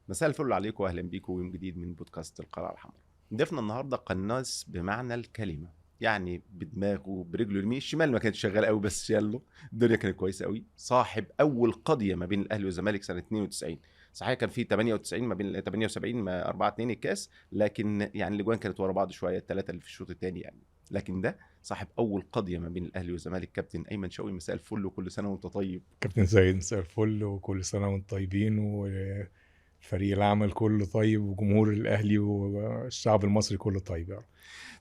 مساء الفل عليكم واهلا بيكم ويوم جديد من بودكاست القلعه الحمراء. ضيفنا النهارده قناص بمعنى الكلمه، يعني بدماغه برجله اليمين الشمال ما كانتش شغاله قوي بس يلا الدنيا كانت كويسه قوي. صاحب اول قضيه ما بين الاهلي والزمالك سنه 92. صحيح كان في 98 ما بين 78 ما 4-2 الكاس، لكن يعني الاجوان كانت ورا بعض شويه، الثلاثه اللي في الشوط الثاني يعني. لكن ده صاحب اول قضيه ما بين الاهلي والزمالك، كابتن ايمن شوقي. مساء الفل وكل سنه وانت طيب. كابتن سيد، مساء الفل وكل سنة وانتم طيبين، وفريق العمل كله طيب، وجمهور الأهلي والشعب المصري كله طيب يعني.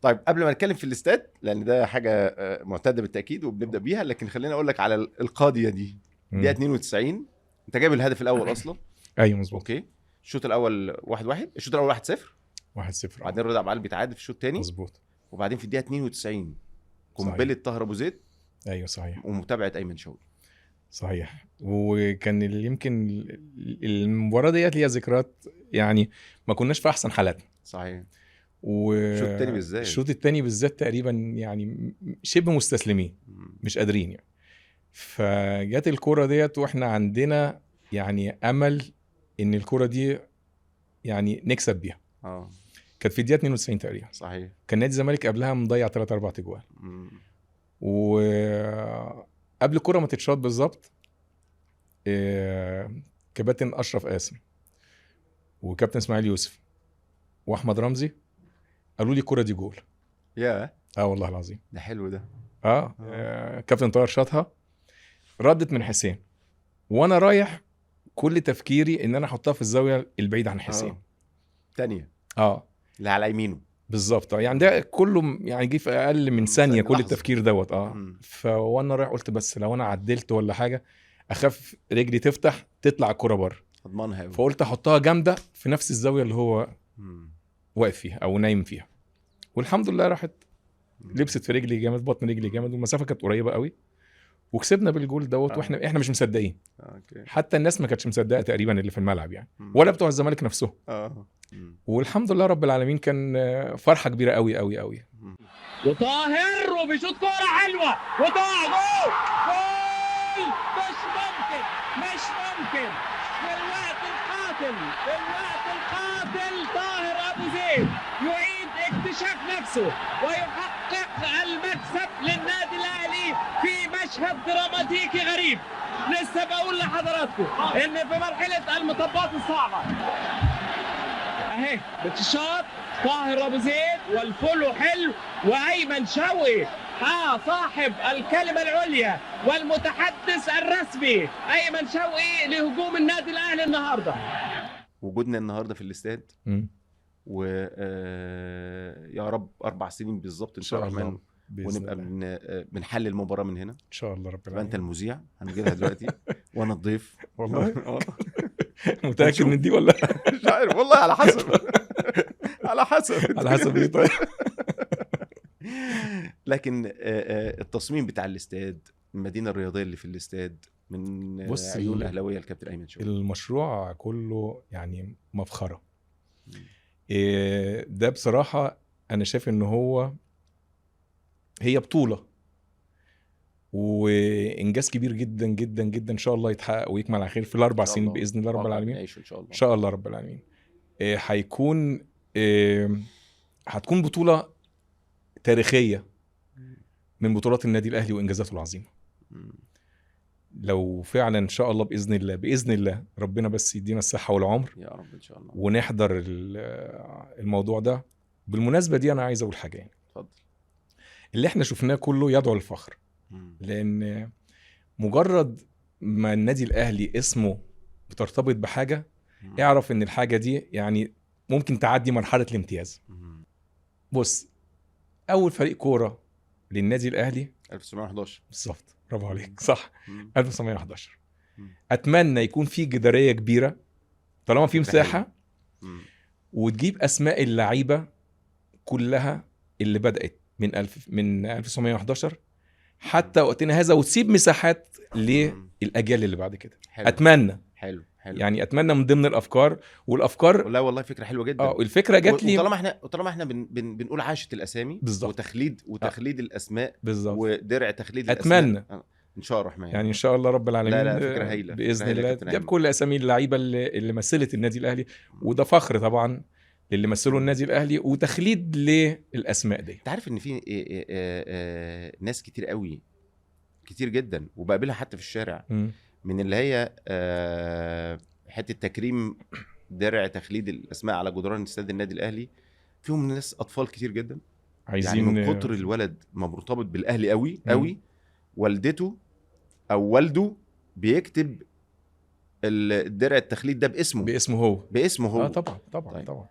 طيب قبل ما نتكلم في الاستاد لان ده حاجه معتاده بالتاكيد وبنبدا بيها، لكن خليني اقول لك على القاضيه دي. دقيقه 92 انت جايب الهدف الاول اصلا. أيوة مظبوط. اوكي، الشوط الاول 1-1، الشوط الاول 1-0، 1-0 وبعدين رضا عبد بيتعادل في الشوط الثاني، مظبوط. وبعدين في الدقيقه 92 صحيح. قنبله طاهر ابو زيد أيوة صحيح ومتابعه ايمن شوقي. صحيح. وكان يمكن المباراة ديت ليها ذكريات، يعني ما كناش في أحسن حالاتنا. صحيح. الشوط الثاني بالذات. الشوط الثاني بالذات تقريبا يعني شبه مستسلمين، مش قادرين يعني. فجات الكرة ديت واحنا عندنا يعني امل ان الكرة دي يعني نكسب بيها. كانت في الدقيقه 92 تقريبا. صحيح. كان نادي الزمالك قبلها مضيع 3-4 اجوال. وقبل الكرة ما تتشاط بالظبط كابتن اشرف قاسم وكابتن اسماعيل يوسف واحمد رمزي قالوا لي الكرة دي جول. يا والله العظيم ده حلو ده. كابتن طاهر شاطها، ردت من حسين، وانا رايح كل تفكيري ان انا احطها في الزاويه البعيده عن حسين. تانية اللي على يمينه بالظبط. يعني ده كله يعني جه في اقل من ثانيه كل التفكير دوت. فوانا رايح قلت بس لو انا عدلت ولا حاجه اخاف رجلي تفتح تطلع الكره بره، اضمنها. فقلت احطها جامده في نفس الزاويه اللي هو واقف فيها او نايم فيها، والحمد لله راحت لبست في رجلي جامد، بطن رجلي جامد، والمسافه كانت قريبه قوي، وكسبنا بالجول دوت. واحنا مش مصدقين. حتى الناس ما كانتش مصدقه تقريبا اللي في الملعب يعني، ولا بتوع الزمالك نفسهم. والحمد لله رب العالمين، كان فرحه كبيره قوي قوي قوي. وطاهر وبيشوط كوره حلوه وضاع جول. مش ممكن في الوقت القاتل طاهر ابو زيد يعيد اكتشاف نفسه ويحقق المكسب للنادي الاهلي في مشهد دراماتيكي غريب. لسه بقول لحضراتكم ان في مرحله المطبات الصعبه اهي بتشاط طاهر ابو زيد والفولو حلو، وايمن شوقي صاحب الكلمه العليا والمتحدث الرسمي ايمن شوقي لهجوم النادي الاهلي النهارده. وجودنا النهارده في الاستاد و يا رب 4 سنين بالظبط ان شاء الله ونبقى بنحلل المباراه من هنا ان شاء الله رب العالمين. انت المذيع هنجيلها دلوقتي وانا الضيف. والله متاكد من دي ولا مش عارف والله، على حسب على حسب ايه. طيب لكن التصميم بتاع الاستاد، المدينه الرياضيه اللي في الاستاد، من عيون الاهلاويه الكابتن ايمن شوقي، المشروع كله يعني مفخره. ده بصراحه انا شايف ان هي بطوله وانجاز كبير جدا جدا جدا، ان شاء الله يتحقق ويكمل على خير في ال4 سنين باذن الله رب العالمين. ان شاء الله رب العالمين. هتكون بطوله تاريخيه من بطولات النادي الاهلي وانجازاته العظيمه. لو فعلا ان شاء الله باذن الله ربنا بس يدينا الصحه والعمر يا رب ان شاء الله ونحضر الموضوع ده. بالمناسبه دي انا عايز اقول حاجه، يعني اتفضل. اللي احنا شفناه كله يدعو للفخر، لان مجرد ما النادي الاهلي اسمه بترتبط بحاجه اعرف ان الحاجه دي يعني ممكن تعدي مرحله الامتياز. بص، اول فريق كوره للنادي الاهلي 1911 بالظبط. برافو عليك، صح. 1911. اتمنى يكون في جداريه كبيره طالما في مساحه، وتجيب اسماء اللعيبه كلها اللي بدات من 1911 حتى وقتنا هذا، وتسيب مساحات للاجيال اللي بعد كده. اتمنى حلو يعني اتمنى من ضمن الافكار لا والله فكره حلوه جدا. الفكره جات لي وطالما احنا بنقول عاشت الاسامي بالزبط. وتخليد الاسماء بالظبط، ودرع تخليد اتمنى الاسماء. ان شاء الله الرحمن. يعني ان شاء الله رب العالمين. لا فكره هايله باذن فكرة هايلة الله يا كابتن جاب أيمن. كل اسامي اللعيبه اللي مثلت النادي الاهلي، وده فخر طبعا للي مثلوا النادي الاهلي وتخليد للاسماء دي. انت عارف ان في ناس كتير قوي، كتير جدا، وبقابلها حتى في الشارع، من اللي هي حته تكريم درع تخليد الاسماء على جدران استاد النادي الاهلي، فيهم ناس اطفال كتير جدا عايزين يعني من كتر الولد ما مرتبط بالاهلي قوي قوي، والدته او والده بيكتب الدرع التخليد ده باسمه هو. طبعا طيب. طبعا.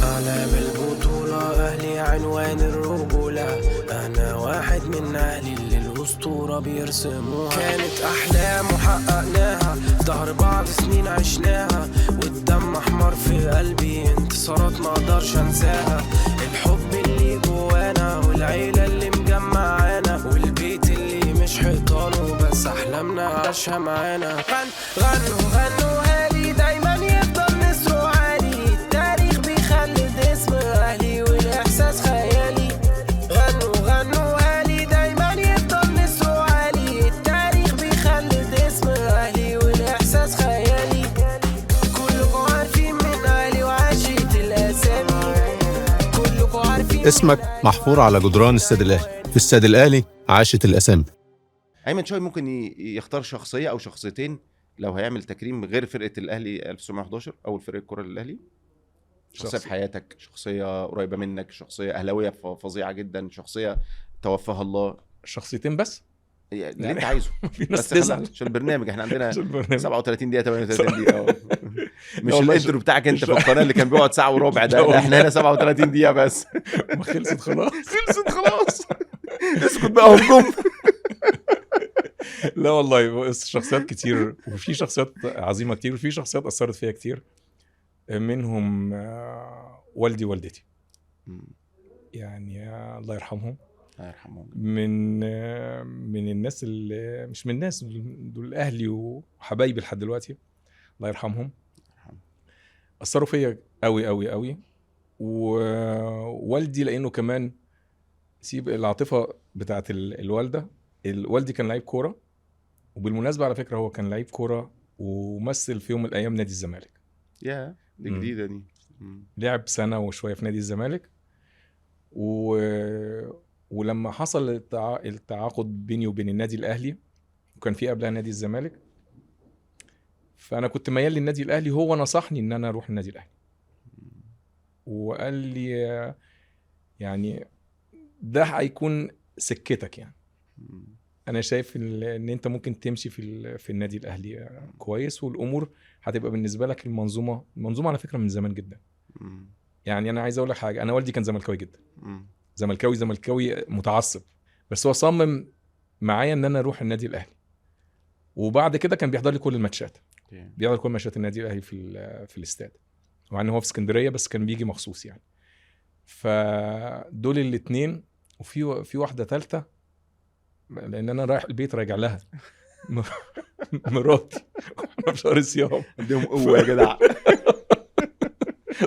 أعلام البطولة أهلي عنوان الرجولة، أنا واحد من أهلي اللي الأسطورة بيرسموها. كانت أحلام وحققناها، ظهر بعض سنين عشناها، والدم أحمر في قلبي، انتصارات ما أقدرش أنساها. الحب اللي جوانا والعيلة اللي مجمعانا، والبيت اللي مش حيطانه بس أحلامنا عاشها معانا. غنوا أهلي دايما يفضل نسره عالي، التاريخ بيخلد اسم أهلي والإحساس خيالي. غنوا أهلي دايما يفضل نسره عالي، التاريخ بيخلد اسم أهلي والإحساس خيالي. كلكم عارفين من أهلي وعاشت الأسامي، كلكم عارفين اسمك محفور على جدران استاد الاهلي، في استاد الاهلي عاشت الاسامي. ايمن شوقي ممكن يختار شخصيه او شخصيتين لو هيعمل تكريم غير فرقه الاهلي 1911 اول فرقه كره للاهلي. شخصيه في حياتك، شخصيه قريبه منك، شخصيه اهلاويه فظيعه جدا، شخصيه توفاها الله. شخصيتين بس يعني اللي انت عايزه. في ناس بس تزعل عشان البرنامج احنا عندنا عشان البرنامج. 37 دقيقه 38 دقيقه مش والله الانترو بتاعك انت في القناه اللي كان بيقعد ساعه وربع ده، لا احنا هنا 37 دقيقه بس. ما خلصت خلاص. اسكت بقى هجوم. لا والله شخصيات كتير، وفي شخصيات عظيمه كتير، وفي شخصيات اثرت فيها كتير، منهم والدي ووالدتي يعني الله يرحمهم. الله يرحمهم. من الناس اللي مش من الناس دول اهلي وحبايبي لحد دلوقتي، الله يرحمهم. اثروا فيا قوي قوي قوي. ووالدي لانه كمان سيب العاطفه بتاعت الوالده، والدي كان لعيب كوره، وبالمناسبه على فكره هو كان لعيب كوره ومثل في يوم من الايام نادي الزمالك. يا دي جديده دي. لعب سنه وشويه في نادي الزمالك، ولما حصل التعاقد بيني وبين النادي الاهلي، وكان في قبلها نادي الزمالك، فانا كنت ميال للنادي الاهلي. هو نصحني ان انا اروح النادي الاهلي، وقال لي يعني ده هيكون سكتك، يعني انا شايف ان انت ممكن تمشي في النادي الاهلي كويس، والامور هتبقى بالنسبه لك المنظومه على فكره من زمان جدا. يعني انا عايز اقول لك حاجه، انا والدي كان زملكاوي جدا، زملكاوي متعصب، بس هو صمم معايا ان انا اروح النادي الاهلي. وبعد كده كان بيحضر لي كل الماتشات، بيحضر كل ماتشات النادي الاهلي في الاستاد، مع ان هو في اسكندريه بس كان بيجي مخصوص يعني. فدول الاثنين، وفي واحده ثالثه لان انا رايح البيت راجع لها مراتي واحنا في شهر الصيام، عندهم قوه يا جدع.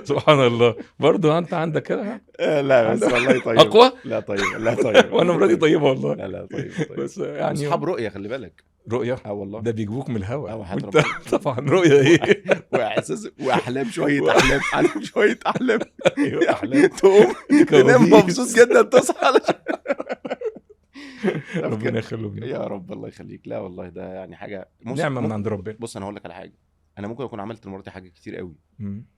سبحان الله. برضه انت عندك كده؟ لا بس والله طيب. اقوى؟ لا طيب وانا مراتي طيبه والله. لا طيب. بس يعني اصحاب رؤيه، خلي بالك. رؤيه والله ده بيجيبوك من الهوا. وانت طبعا رؤيه ايه؟ واحساس واحلام، شويه احلام ايوه احلام. تقوم تنام مبسوط جدا، تصحى على ربنا يخليك يا رب. الله يخليك. لا والله ده يعني حاجه نعمه من عند ربنا. بص انا هقول لك على حاجه، انا ممكن اكون عملت لمراتي حاجه كتير قوي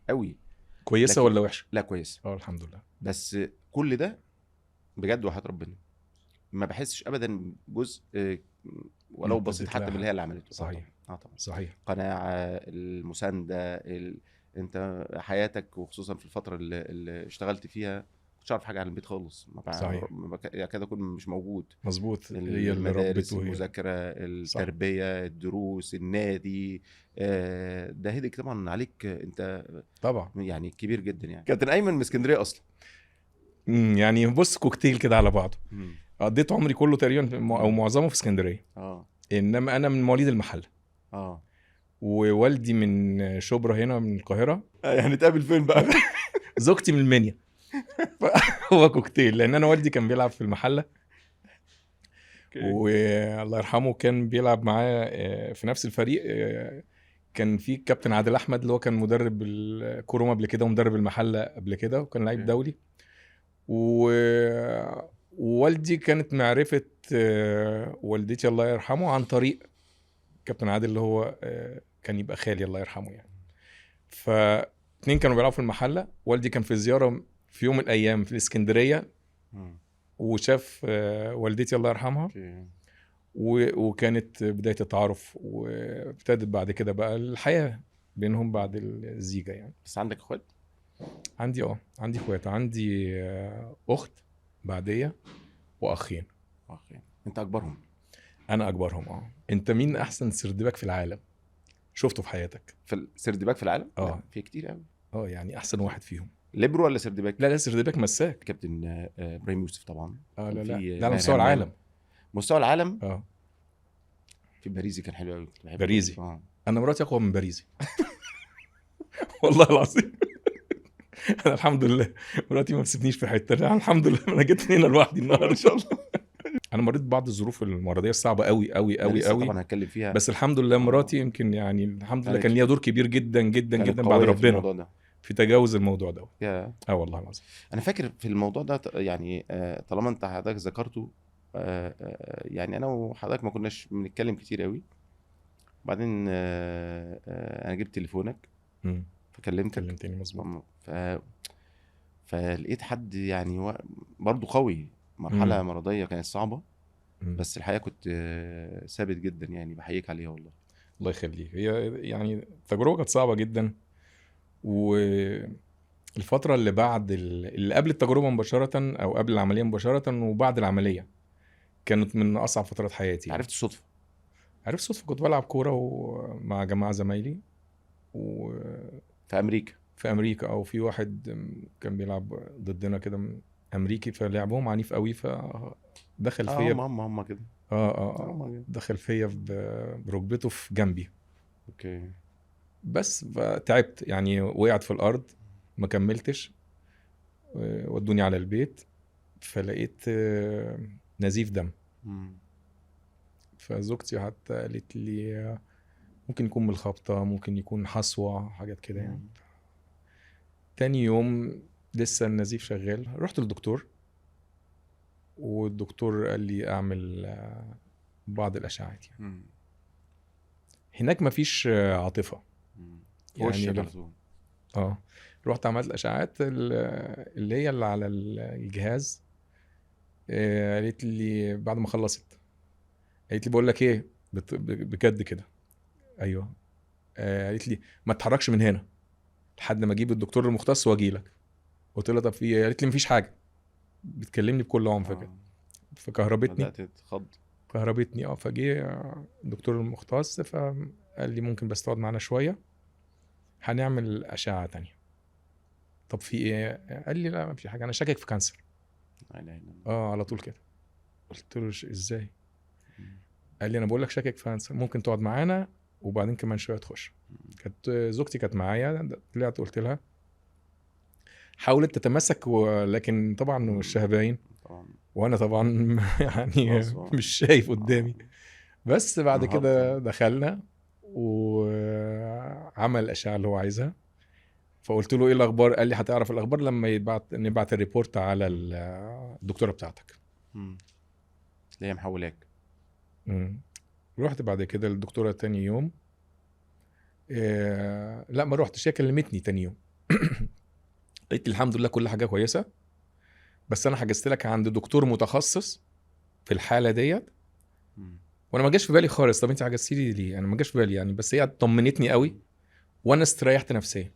قوي كويسه ولا وحشه؟ لا كويسه الحمد لله. بس كل ده بجد وحياة ربنا ما بحسش ابدا جزء ولو بسيط حتى من اللي هي اللي عملته. صحيح. طبعا صحيح. قناعه، المسانده، انت حياتك وخصوصا في الفتره اللي اشتغلت فيها كنتش عارف حاجه عن البيت خالص. صحيح. كده اكون مش موجود. مظبوط. هي اللي ربته، المذاكره، التربيه، الدروس، النادي، ده هدك طبعا عليك انت طبعا، يعني كبير جدا. يعني كابتن ايمن من اسكندريه اصلا. يعني بص كوكتيل كده على بعضه. قضيت عمري كله تقريبا او معظمه في اسكندريه. انما انا من مواليد المحله. ووالدي من شبرا هنا من القاهره، يعني نتقابل فين بقى؟ زوجتي من المنيا. هو كوكتيل، لان انا والدي كان بيلعب في المحله، والله يرحمه كان بيلعب معاه في نفس الفريق. كان في كابتن عادل احمد اللي هو كان مدرب الكوروما قبل كده ومدرب المحله قبل كده، وكان لعيب دولي. ووالدي كانت معرفه والدتي الله يرحمه عن طريق كابتن عادل اللي هو كان يبقى خالي الله يرحمه يعني. فاتنين كانوا بيلعبوا في المحله. والدي كان في زياره في يوم من الايام في الاسكندريه، وشاف والدتي الله يرحمها، وكانت بدايه التعارف، وابتدت بعد كده بقى الحياه بينهم بعد الزيجه يعني. بس عندك اخوات؟ عندي اخوات. عندي اخت بعديه واخين. انت اكبرهم؟ انا اكبرهم. انت مين احسن سردباك في العالم شفته في حياتك؟ في السردباك في العالم؟ لا، في كتير قوي. يعني احسن واحد فيهم. ليبرو ولا سردباك؟ لا سردباك مساك. كابتن ابراهيم يوسف طبعا. لا على مستوى العالم. مستوى العالم. في باريزي كان حلو قوي. باريزي. انا مراتي اقوى من باريزي. والله العظيم. انا الحمد لله مراتي ما بتسيبنيش في حته. الحمد لله انا جيت هنا لوحدي النهارده ان شاء الله. انا مريت ببعض الظروف المرضيه الصعبه قوي قوي قوي قوي، طبعا هتكلم فيها، بس الحمد لله مراتي يمكن يعني الحمد لله كان ليها دور كبير جدا جدا جدا بعد ربنا في تجاوز الموضوع ده. والله العظيم انا فاكر في الموضوع ده يعني طالما انت حضرتك ذكرته، يعني انا وحضرتك ما كناش بنتكلم كتير قوي. بعدين انا جبت تليفونك فكلمتك. كلمتني مظبوط. فلقيت حد يعني برضو قوي. مرحله مرضيه كانت صعبه، بس الحقيقه كنت ثابت جدا يعني. بحييك عليها والله. الله يخليك. هي يعني التجربه كانت صعبه جدا، والفتره اللي بعد اللي قبل التجربه مباشره او قبل العمليه مباشره وبعد العمليه كانت من اصعب فترات حياتي. عرفت الصدفه؟ عرفت الصدفه. كنت بلعب كوره مع جماعه زمايلي في امريكا. او في واحد كان بيلعب ضدنا كده امريكي، فلعبهم عنيف قوي فدخل فيا. هم كده. دخل فيا بركبته في جنبي. اوكي. بس فتعبت يعني، وقعت في الارض ما كملتش. ودوني على البيت فلقيت نزيف دم. فزوجتي حتى قالت لي ممكن يكون من الخبطة، ممكن يكون حصوة، حاجات كده يعني. تاني يوم لسه النزيف شغال، رحت للدكتور والدكتور قال لي اعمل بعض الاشعاعات يعني. هناك مفيش عاطفة يعني. رحت عملت الاشعاعات اللي هي اللي على الجهاز. قالت لي بعد ما خلصت، قالت لي بقول لك ايه بجد كده. ايوه. قالت لي ما تتحركش من هنا لحد ما اجيب الدكتور المختص واجي لك. قلت لها طب في؟ قالت لي مفيش حاجه. بتكلمني بكل عنف كده. فكهربتني. كهربتني. فجي الدكتور المختص فقال لي ممكن بس تقعد معانا شويه، هنعمل اشعه تانية. طب في ايه؟ قال لي لا مفيش حاجه، انا شاكك في كانسر. على طول كده. قلت له ازاي؟ قال لي انا بقول لك شاكك في كانسر، ممكن تقعد معانا وبعدين كمان شويه تخش. كانت زوجتي كانت معايا، طلعت قلت لها حاولت تتمسك لكن طبعا مش باين، وانا طبعا يعني مش شايف قدامي. بس بعد كده دخلنا وعمل الاشعه اللي هو عايزها. فقلت له ايه الاخبار؟ قال لي هتعرف الاخبار لما نبعت الريبورت على الدكتوره بتاعتك اللي هي محولاك. رحت بعد كده للدكتوره تاني يوم. لا ما رحتش، هي كلمتني تاني يوم. قلت لي الحمد لله كل حاجه كويسه، بس انا حجزت لك عند دكتور متخصص في الحاله ديت. وانا ما جاش في بالي خالص طب انت حجزتي لي ليه؟ انا ما جاش في بالي يعني، بس هي طمنتني قوي وانا استريحت نفسيا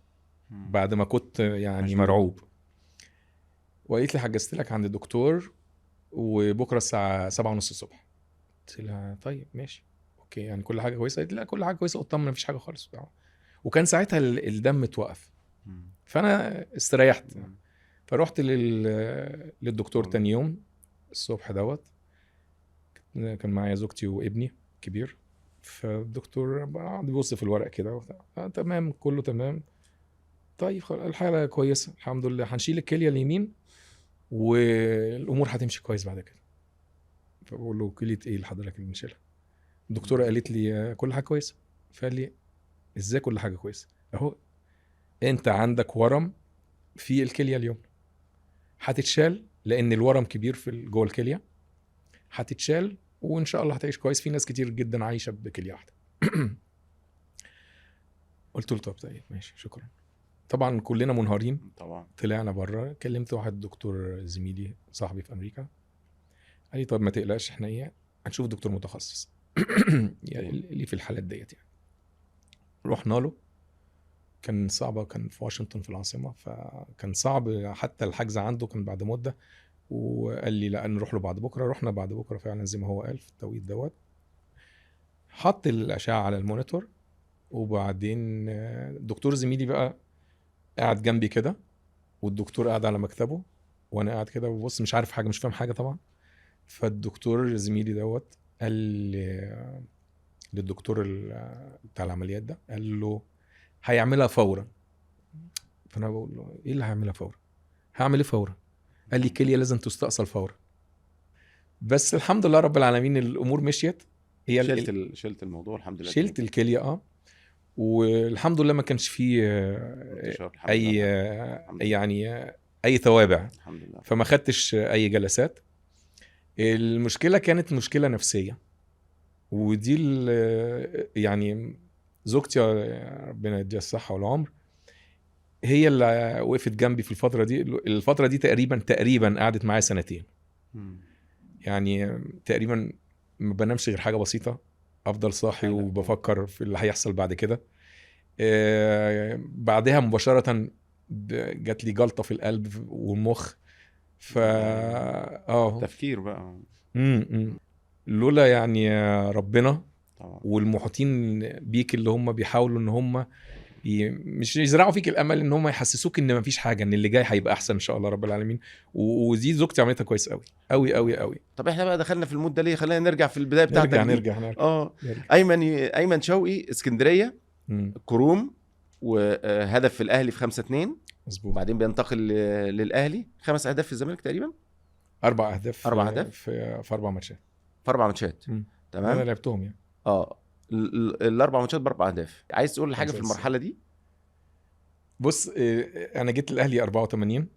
بعد ما كنت يعني مرعوب. وقالت لي حجزت لك عند دكتور وبكره الساعه 7:30 الصبح. قلت لها طيب ماشي اوكي يعني كل حاجه كويسه. قالت لي لا كل حاجه كويسه، اطمن مفيش حاجه خالص. وكان ساعتها الدم اتوقف فانا استريحت. فروحت للدكتور تاني يوم الصبح دوت. كان معايا زوجتي وابني كبير. فالدكتور قعد بيبص في الورق كده وبتاع. تمام كله تمام. طيب الحاله كويسه الحمد لله، هنشيل الكليه اليمين والامور هتمشي كويس بعد كده. فبقول له كليه ايه اللي حضرتك اللي بنشيلها؟ الدكتوره قالت لي كل حاجه كويسه. فقال لي ازاي كل حاجه كويسه؟ اهو انت عندك ورم في الكليه اليوم، هتتشال لان الورم كبير في جوه الكليه، هتتشال وان شاء الله هتعيش كويس. في ناس كتير جدا عايشه بكليه واحده. قلت له طيب ماشي شكرا. طبعا كلنا منهارين. طبعا. طلعنا بره، كلمت واحد دكتور زميلي صاحبي في امريكا، قال لي طب ما تقلقش احنا ايه هنشوف دكتور متخصص يعني اللي في الحالات ديت يعني. رحنا له، كان صعبه، كان في واشنطن في العاصمه، فكان صعب حتى الحجز عنده كان بعد مده. وقال لي لا نروح له بعد بكره. رحنا بعد بكره فعلا زي ما هو قال في التوقيت دوت. حط الاشعه على المونيتور، وبعدين دكتور زميلي بقى قاعد جنبي كده، والدكتور قاعد على مكتبه وانا قاعد كده وبص مش عارف حاجه، مش فاهم حاجه طبعا. فالدكتور زميلي دوت قال للدكتور بتاع العمليات ده، قال له هيعملها فورا. فانا بقول له ايه اللي هيعملها فورا؟ هعمل ايه فورا؟ قال لي كليه لازم تستأصل فورا. بس الحمد لله رب العالمين الامور مشيت. هي شلت الموضوع الحمد لله. شلت الكليه والحمد لله ما كانش فيه اي يعني اي توابع الحمد لله. فما خدتش اي جلسات. المشكله كانت مشكله نفسيه، ودي يعني زوجتي ربنا يديها الصحه والعمر هي اللي وقفت جنبي في الفتره دي تقريبا قعدت معايا 2 سنين. يعني تقريبا ما بنامش غير حاجه بسيطه، افضل صاحي وبفكر في اللي هيحصل بعد كده. بعدها مباشره جات لي جلطه في القلب والمخ. تفكير بقى. لولا يعني ربنا طبعا. والمحيطين بيك اللي هم بيحاولوا ان هم مش يزرعوا فيك الامل، ان هم يحسسوك ان مفيش حاجه، ان اللي جاي هيبقى احسن ان شاء الله رب العالمين. ودي زوجتي عملتها كويس قوي قوي قوي قوي. طب احنا بقى دخلنا في المود ده ليه؟ خلينا نرجع في البدايه بتاعتك. نرجع. ايمن شوقي اسكندريه، كروم، وهدف في الاهلي في 5-2 مظبوط. وبعدين بينتقل للاهلي 5 اهداف في الزمالك تقريبا 4 أهداف في 4 ماتشات. في 4 ماتشات. تمام. انا لعبتهم يعني. ال4 ماتشات ب4 اهداف. عايز تقول حاجه في المرحله دي؟ بص انا جيت الاهلي 84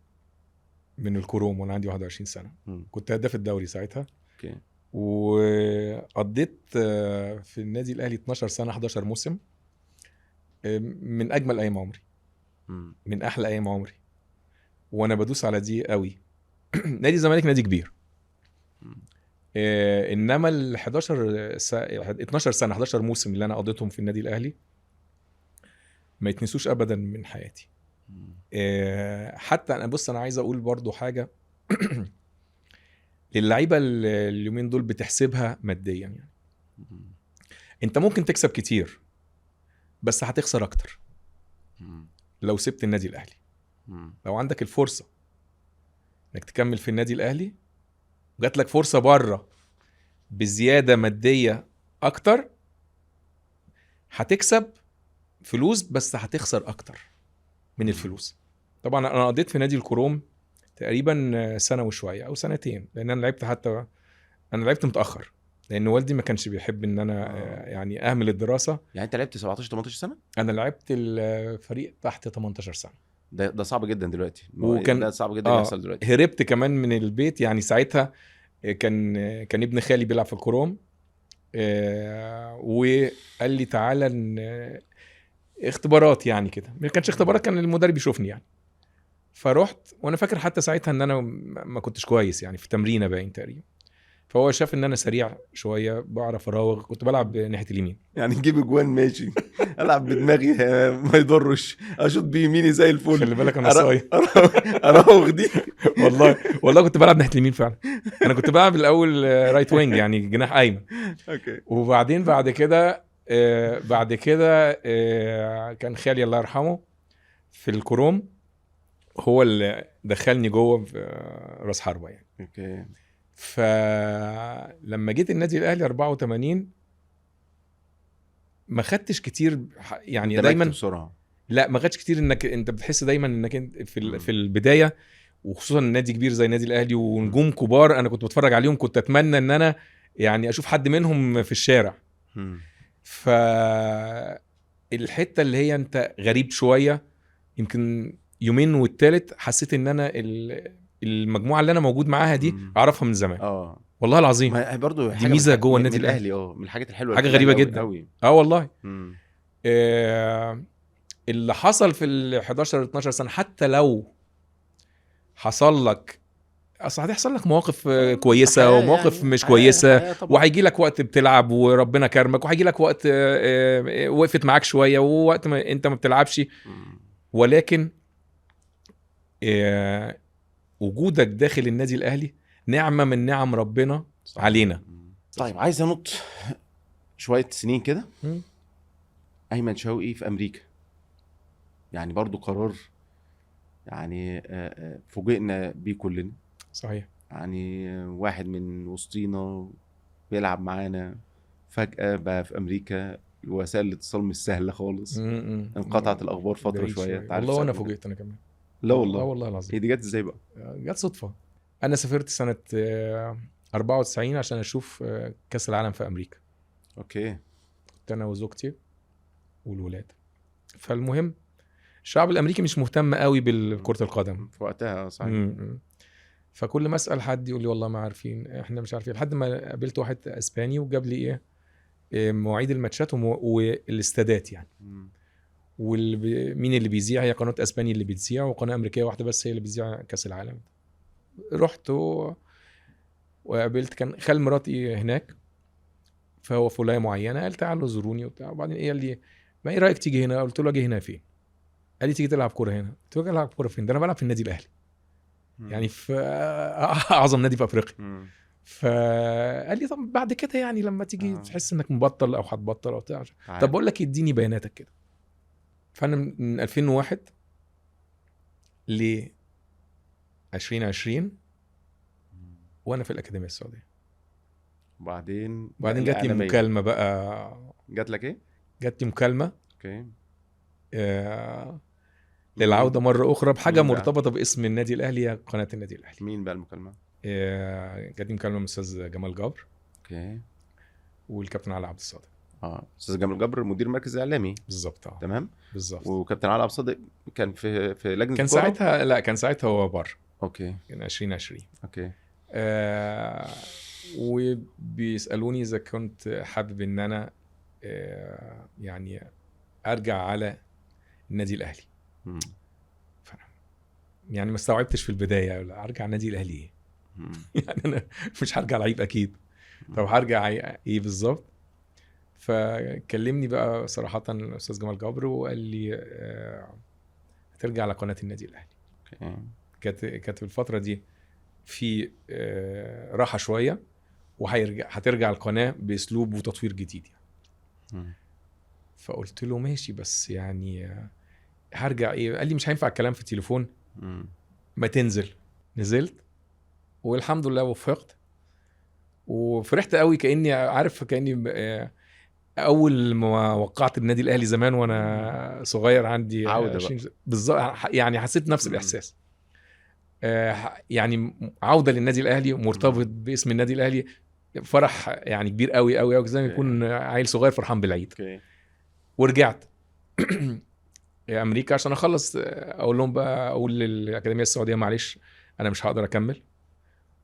من الكروم وانا عندي 21 سنه. كنت هداف الدوري ساعتها. اوكي. وقضيت في النادي الاهلي 12 سنه 11 موسم، من اجمل ايام عمري، من احلى ايام عمري، وانا بدوس على دي قوي. نادي الزمالك نادي كبير، انما ال 12 سنه 11 موسم اللي انا قضيتهم في النادي الاهلي ما يتنسوش ابدا من حياتي. حتى انا انا عايز اقول برضو حاجه للعيبه اليومين دول بتحسبها ماديا. يعني انت ممكن تكسب كتير بس هتخسر اكتر لو سبت النادي الاهلي. لو عندك الفرصه انك تكمل في النادي الاهلي وجات لك فرصه بره بزياده ماديه اكتر، هتكسب فلوس بس هتخسر اكتر من الفلوس. طبعا انا قضيت في نادي الكروم تقريبا سنه وشويه او 2 سنين، لان انا لعبت متاخر، لان والدي ما كانش بيحب ان انا يعني اهمل الدراسه. يعني انت لعبت 17-18 سنه؟ انا لعبت الفريق تحت 18 سنه. ده صعب جدا دلوقتي. وكان ده صعب جدا يحصل دلوقتي. هربت كمان من البيت. يعني ساعتها كان ابن خالي بيلعب في الكروم، وقال لي تعالى اختبارات يعني كده. ما كانش اختبارات، كان المدرب يشوفني يعني. فرحت وانا فاكر حتى ساعتها ان انا ما كنتش كويس يعني في تمرينه باين تقريبا. فهو شاف ان انا سريع شويه بعرف اراوغ، كنت بلعب ناحيه اليمين يعني نجيب اجوان ماشي العب بدماغي ما يضرش، اشوط بيميني زي الفل. خلي بالك انا صايع اراوغ دي. والله كنت بلعب ناحيه اليمين فعلا. انا كنت بلعب الاول رايت وينج يعني جناح ايمن. اوكي. وبعدين بعد كده كان خالي الله يرحمه في الكروم هو اللي دخلني جوه في راس حربة يعني. اوكي. فلما جيت النادي الاهلي 84 ما خدتش كتير يعني اندمجت دايما بسرعه. لا ما خدش كتير، انك انت بتحس دايما انك انت مم. في البدايه، وخصوصا نادي كبير زي النادي الاهلي ونجوم كبار انا كنت بتفرج عليهم، كنت اتمنى ان انا يعني اشوف حد منهم في الشارع. مم. فالحته اللي هي انت غريب شويه، يمكن يومين والتالت حسيت ان انا المجموعه اللي انا موجود معاها دي مم. اعرفها من زمان، اه والله العظيم. ما هي برضه دي حاجه ميزة جوه من النادي الاهلي، من الحاجات الحلوه حاجه اللي في غريبه الأهلي جدا قوي. والله. مم. اللي حصل في ال 11 12 سنه، حتى لو حصل لك، اصل هتحصل لك مواقف كويسه حياة ومواقف يعني، مش حياة كويسه، طبعا. وهيجي لك وقت بتلعب وربنا كرمك، وهيجي لك وقت وقفت معاك شويه ووقت ما انت ما بتلعبش. مم. ولكن وجودك داخل النادي الاهلي نعمه من نعم ربنا صحيح. علينا. مم. طيب عايز انط شويه سنين كده. مم. ايمن شوقي في امريكا، يعني برضو قرار يعني فوجئنا بيه كلنا. صحيح. يعني واحد من وسطينا بيلعب معانا فجأة بقى في أمريكا، وسائل الاتصال مش سهلة خالص، انقطعت الأخبار فترة بعيد شوية. أنت عارف والله وانا سبب ده؟ فوجئت انا كمان. لا والله. والله العظيم. هي دي جت ازاي بقى؟ جت صدفه. انا سافرت سنه 94 عشان اشوف كاس العالم في امريكا. اوكي. كنت انا وزوجتي والولاد. فالمهم الشعب الامريكي مش مهتم قوي بالكره القدم في وقتها صحيح. فكل ما اسال حد يقول لي والله ما عارفين، احنا مش عارفين، لحد ما قابلت واحد اسباني وجاب لي مواعيد الماتشات والاستادات يعني. مين اللي بيذيع؟ هي قناه اسباني اللي بتذيع، وقناه امريكيه واحده بس هي اللي بتذيع كاس العالم. رحت وقابلت كان خال مراتي هناك، فهو في ولايه معينه، قال تعالوا زوروني وبتاع. وبعدين قال لي ما ايه رايك تيجي هنا؟ قلت له اجي هنا فين؟ قال لي تيجي تلعب كوره هنا. قلت له العب كوره فين؟ ده انا بلعب في النادي الاهلي، يعني في اعظم نادي في افريقيا. فقال لي طب بعد كده يعني لما تيجي تحس انك مبطل او هتبطل او بتاع، طب بقول لك اديني بياناتك كده. فانا من 2001 ل 2020 وانا في الاكاديميه السعوديه. وبعدين جات لي مكالمه بقى. جات لك ايه؟ جات لي مكالمه اوكي للعوده مره اخرى بحاجه مرتبطه باسم النادي الاهلي، قناه النادي الاهلي. مين بقى المكالمه؟ جات لي مكالمه من الاستاذ جمال جبر. اوكي. والكابتن علي عبد الصادق. استاذ جمال جبر مدير مركز اعلامي. بالظبط. تمام بالظبط. وكابتن علي عبد الصادق كان في لجنه كان الكرة؟ ساعتها لا، كان ساعتها هو بره. اوكي. كان 2020. اوكي. وبيسالوني اذا كنت حابب ان انا يعني ارجع على النادي الاهلي. يعني ما استوعبتش في البدايه ارجع النادي الاهلي ايه. يعني انا مش هرجع لعيب اكيد. طب هرجع ايه بالظبط؟ فكلمني بقى صراحه الاستاذ جمال جبر وقال لي هترجع على قناه النادي الاهلي. كانت في الفتره دي في راحه شويه، هترجع القناه باسلوب وتطوير جديد يعني. فقلت له ماشي، بس يعني هرجع ايه؟ قال لي مش هينفع الكلام في التليفون، ما تنزل. نزلت والحمد لله وفقت، وفرحت قوي كاني عارف، كاني اول ما وقعت النادي الاهلي زمان وانا صغير عندي 20 بالظبط، يعني حسيت نفس الاحساس. يعني عوده للنادي الاهلي مرتبط باسم النادي الاهلي، فرح يعني كبير قوي قوي قوي، زي ما يكون عيل صغير فرحان بالعيد. ورجعت امريكا عشان اخلص، اقول لهم بقى، اقول للاكاديميه السعوديه معلش انا مش هقدر اكمل،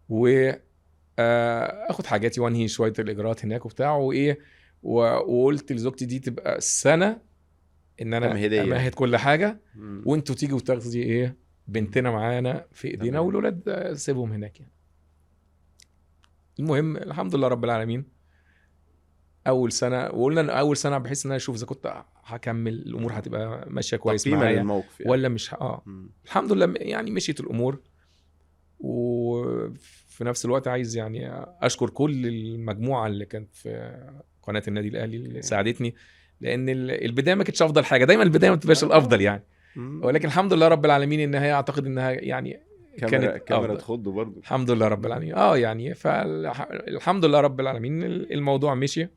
واخد حاجاتي وانهي شويه الاجراءات هناك وبتاع وايه. وقلت لزوجتي دي تبقى سنه ان انا امهد كل حاجه، وانتوا تيجوا وتاخدي ايه بنتنا معانا في ايدينا، والولاد سيبهم هناك يعني. المهم الحمد لله رب العالمين، اول سنه وقلنا اول سنه بحيث ان انا اشوف اذا كنت هكمل الامور هتبقى ماشيه كويس معايا يعني. ولا مش الحمد لله يعني مشيت الامور. وفي نفس الوقت عايز يعني اشكر كل المجموعه اللي كانت في قناه النادي الاهلي اللي ساعدتني، لان البدايه ما كانتش افضل حاجه، دايما البدايه ما بتبقاش الافضل يعني. ولكن الحمد لله رب العالمين ان هي اعتقد انها يعني كاميرا تخض برضه. الحمد لله رب العالمين. يعني فالحمد لله رب العالمين الموضوع مشي.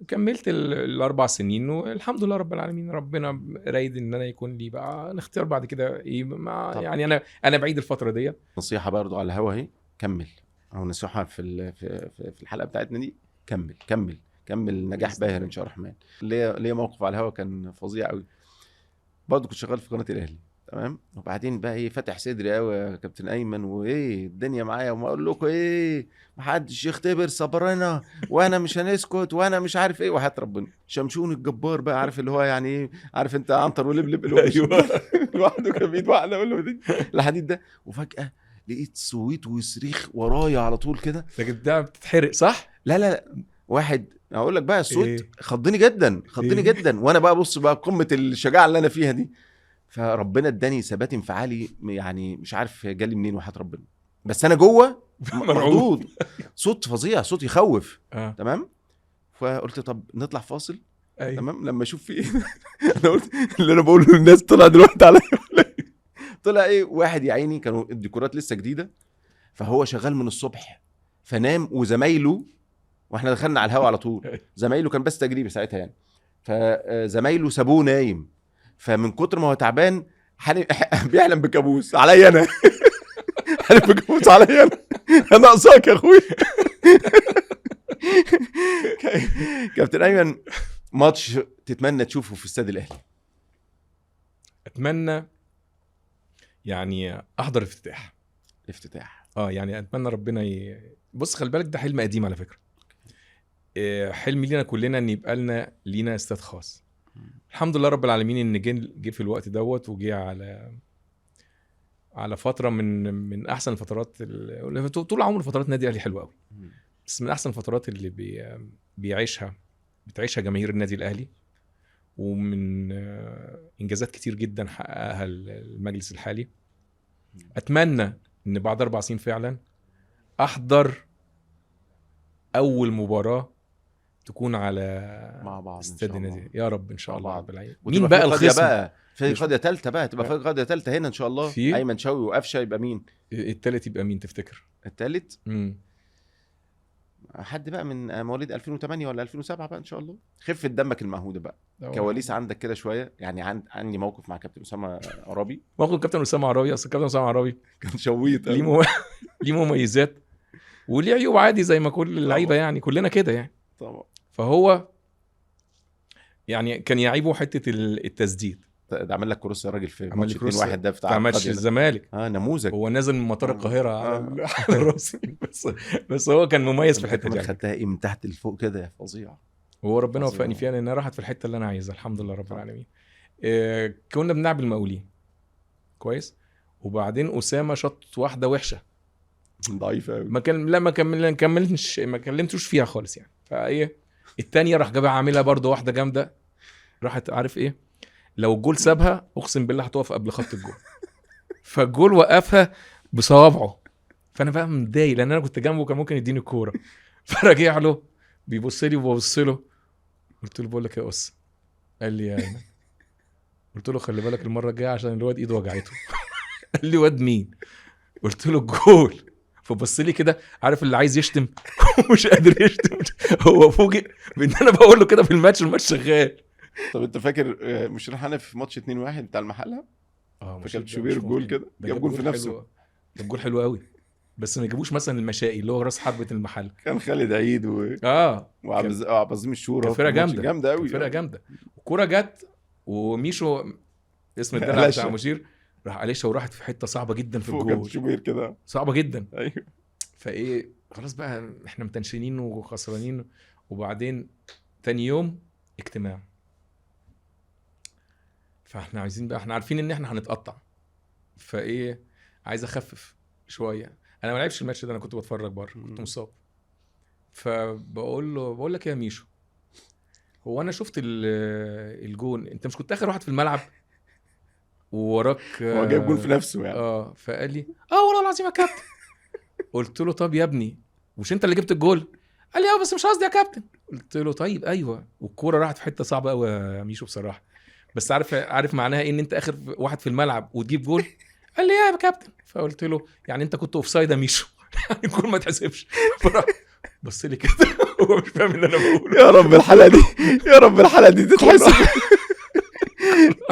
كملت ال4 سنين والحمد لله رب العالمين. ربنا رايد ان انا يكون لي بقى الاختيار بعد كده ايه مع طب. يعني انا بعيد الفتره دي. نصيحه برضو على الهوا اهي، كمل، او نصيحه في الحلقه بتاعتنا دي، كمل نجاح باهر ان شاء الله الرحمن. ليه موقف على الهوا كان فظيع قوي. برضو كنت شغال في قناه الاهلي، تمام، وبعدين بقى ايه فاتح صدري قوي يا كابتن ايمن، وايه الدنيا معايا، وما اقول لكم ايه محدش يختبر صبرنا وانا مش هنسكت وانا مش عارف ايه، وحياة ربنا شمشون الجبار بقى، عارف اللي هو يعني ايه، عارف انت عنتر ولبلب اللي هو أيوة. لوحده كان بيد واحده اقول له الحديد ده، وفجاه لقيت صويت وصريخ ورايا على طول كده. لكن ده بتتحرق صح؟ لا واحد اقول لك بقى الصوت إيه؟ خضني جدا إيه؟ جدا، وانا بقى بص بقى قمه الشجاعه اللي انا فيها دي، فربنا اداني ثبات انفعالي يعني مش عارف جالي منين وحياة ربنا، بس انا جوه مخضوض، صوت فظيع، صوت يخوف. تمام، فقلت طب نطلع فاصل. أيوة. تمام، لما اشوف في ايه انا قلت اللي انا بقوله للناس طلع دلوقتي عليا ولا إيه؟ طلع ايه، واحد يا عيني كانوا الديكورات لسه جديده، فهو شغال من الصبح فنام، وزمايله، واحنا دخلنا على الهوا على طول، زمايله كان بس تجريبي ساعتها يعني، فزمايله سابوه نايم، فمن كتر ما هو تعبان بيحلم بكابوس عليا انا حلم بكابوس عليا انا ناقصاك يا اخوي. كابتن ايمن، ماتش تتمنى تشوفه في استاد الاهلي؟ اتمنى يعني احضر افتتاح. يعني اتمنى ربنا بص خلي بالك ده حلم قديم على فكره، حلم لينا كلنا ان يبقى لينا استاد خاص. الحمد لله رب العالمين ان جه في الوقت دوت، وجه على فتره من احسن الفترات طول عمر فترات نادي الاهلي حلوه قوي، بس من احسن الفترات اللي بتعيشها جماهير النادي الاهلي، ومن انجازات كتير جدا حققها المجلس الحالي. اتمنى ان بعد 4 سنين فعلا احضر اول مباراه تكون على مع بعض استاد النادي، يا رب ان شاء الله رب العالمين. مين بقى الخصم بقى في قضيه ثالثه بقى، تبقى في قضيه ثالثه هنا ان شاء الله، ايمن شوقي وقفشه، يبقى مين الثالث؟ يبقى مين تفتكر الثالث؟ حد بقى من مواليد 2008 ولا 2007 بقى ان شاء الله، خفه دمك المعهوده بقى، كواليس عندك كده شويه يعني. عندي موقف مع كابتن اسامه عرابي. موقف كابتن اسامه عرابي، اصل كابتن اسامه عرابي كان شويت ليه مميزات وليه عيوب عادي زي ما كل اللعيبه يعني، كلنا كده يعني طبعا. فهو يعني كان يعيبه حته التسديد. ده عمل لك كروس يا راجل في ماتش 2-1 ده بتاع ماتش الزمالك، نموذج، هو نازل من مطار القاهره على الراس بس هو كان مميز في الحته دي، خدتها ايه من تحت لفوق كده، فظيع. وهو ربنا وفقني فيها لانها راحت في الحته اللي انا عايزها الحمد لله رب العالمين. كنا بنلعب المقاولين كويس، وبعدين اسامه شط واحده وحشه ضعيفه قوي، ما كلمتوش فيها خالص يعني، فايه التانية راح جابها عاملها برضو واحده جامده، راحت عارف ايه، لو الجول سابها اقسم بالله هتقف قبل خط الجول فالجول وقفها بصوابعه، فانا بقى متضايق لان انا كنت جنبه كان ممكن يديني الكوره، فرجع له بيبص لي وببص له، قلت له بقول لك يا قص، قال لي يا ايمن، قلت له خلي بالك المره الجايه عشان الواد ايده وجعته قال لي واد مين؟ قلت له الجول، فبص لي كده عارف اللي عايز يشتم ومش قادر يشتم، هو فوجئ بان انا بقول له كده في الماتش شغال. طب انت فاكر مش رحنا في ماتش 2-1 بتاع المحله؟ فاكر شوبير الجول كده جاب جول في نفسه، جاب جول حلو قوي، بس ما يجيبوش مثلا المشائي اللي هو راس حربة المحل، كان خالد عيد وعبد العظيم الشورى، فرقه جامده قوي، فرقه جامده. الكوره جت وميشو اسم الدلع بتاع مشير راح عليشه وراحت في حته صعبه جدا في الجول، شوبير كده صعبه جدا. ايوه، فايه خلاص بقى احنا متنشنين وخسرانين، وبعدين تاني يوم اجتماع، فاحنا عايزين بقى، احنا عارفين ان احنا هنتقطع، فايه عايز اخفف شويه. انا ما لعبش الماتش ده، انا كنت بتفرج بره، كنت مصاب، بقول لك يا ميشو، هو انا شفت الجون، انت مش كنت اخر واحد في الملعب ووراك هو جايب جون في نفسه يعني. فقال لي والله العظيم يا كابتن. قلت له طب يا ابني مش انت اللي جبت الجول؟ قال لي بس مش قصدي يا كابتن. قلت له طيب ايوه، والكوره راحت في حته صعبه قوي يا ميشو بصراحه، بس عارف معناها ايه ان انت اخر واحد في الملعب وتجيب جول؟ قال لي يا كابتن. فقلت له يعني انت كنت اوفسايد يا ميشو يعني الجول ما تحسبش. بص لي كده هو مش فاهم اللي انا بقوله. يا رب الحلقه دي، يا رب الحلقه دي تتحسب.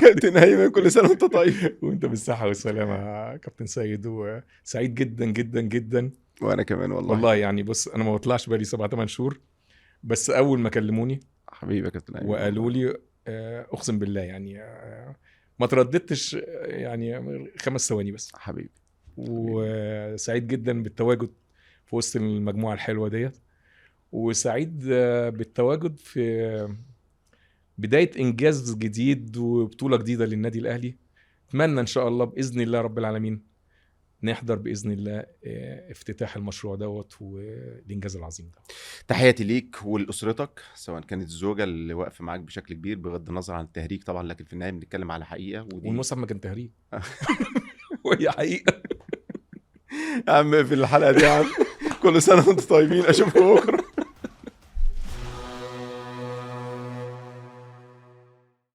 كابتن هيمن كل سنه وانت طيب. وانت بالصحه والسلامه يا كابتن سيد، وسعيد جدا جدا جدا وانا كمان والله. يعني بص انا ما بطلعش بقالي 7-8 شهور، بس اول ما كلموني حبيبي يا كابتن هيمن وقالوا لي اقسم بالله يعني ما ترددتش يعني 5 ثواني بس. حبيبي. وسعيد جدا بالتواجد في وسط المجموعه الحلوه ديت، وسعيد بالتواجد في بدايه انجاز جديد وبطوله جديده للنادي الاهلي. اتمنى ان شاء الله باذن الله رب العالمين نحضر باذن الله افتتاح المشروع دوت والانجاز العظيم ده. تحياتي ليك ولاسرتك، سواء كانت الزوجه اللي واقفه معاك بشكل كبير بغض النظر عن التهريج طبعا، لكن في النهايه بنتكلم على حقيقه، ودي والمصحف ما كان تهريج وهي حقيقه. يا عم في الحلقه دي يا عم. كل سنه وانتم طيبين، اشوفكم بكره.